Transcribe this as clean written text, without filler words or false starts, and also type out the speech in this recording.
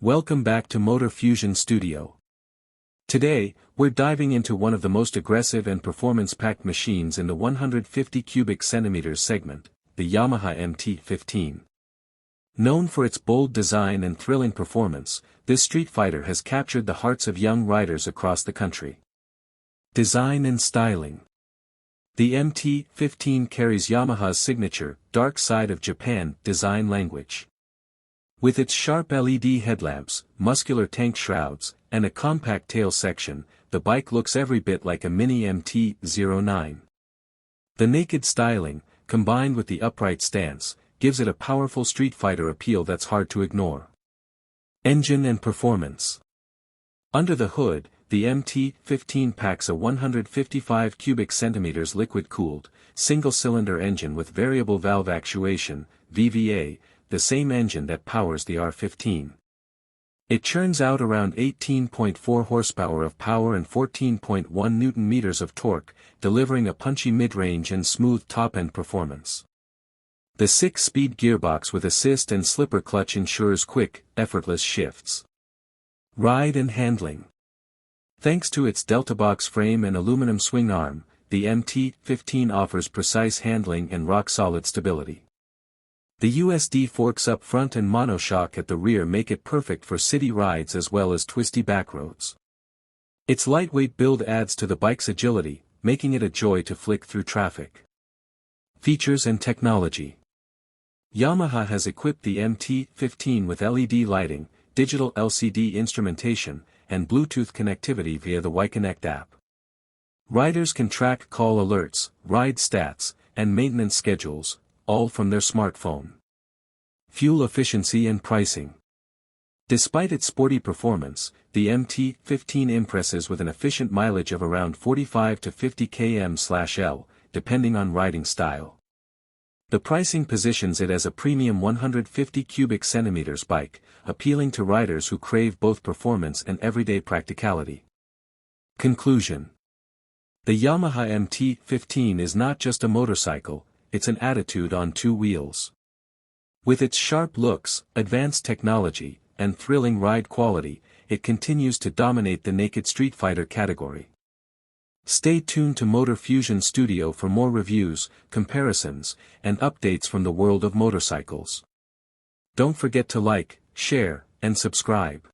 Welcome back to Motor Fusion Studio. Today, we're diving into one of the most aggressive and performance-packed machines in the 150 cubic centimeters segment, the Yamaha MT-15. Known for its bold design and thrilling performance, this street fighter has captured the hearts of young riders across the country. Design and styling. The MT-15 carries Yamaha's signature, dark side of Japan, design language. With its sharp LED headlamps, muscular tank shrouds, and a compact tail section, the bike looks every bit like a mini MT-09. The naked styling, combined with the upright stance, gives it a powerful street fighter appeal that's hard to ignore. Engine and performance. Under the hood, the MT-15 packs a 155 cubic centimeters liquid-cooled, single-cylinder engine with variable valve actuation, VVA, the same engine that powers the R15. It churns out around 18.4 horsepower of power and 14.1 Newton-meters of torque, delivering a punchy mid-range and smooth top-end performance. The 6-speed gearbox with assist and slipper clutch ensures quick, effortless shifts. Ride and handling. Thanks to its Delta-box frame and aluminum swing arm, the MT-15 offers precise handling and rock-solid stability. The USD forks up front and monoshock at the rear make it perfect for city rides as well as twisty backroads. Its lightweight build adds to the bike's agility, making it a joy to flick through traffic. Features and technology. Yamaha has equipped the MT-15 with LED lighting, digital LCD instrumentation, and Bluetooth connectivity via the YConnect app. Riders can track call alerts, ride stats, and maintenance schedules, all from their smartphone. Fuel efficiency and pricing. Despite its sporty performance, the MT-15 impresses with an efficient mileage of around 45 to 50 km/L, depending on riding style. The pricing positions it as a premium 150 cubic centimeters bike, appealing to riders who crave both performance and everyday practicality. Conclusion. The Yamaha MT-15 is not just a motorcycle, it's an attitude on two wheels. With its sharp looks, advanced technology, and thrilling ride quality, it continues to dominate the naked street fighter category. Stay tuned to Motor Fusion Studio for more reviews, comparisons, and updates from the world of motorcycles. Don't forget to like, share, and subscribe.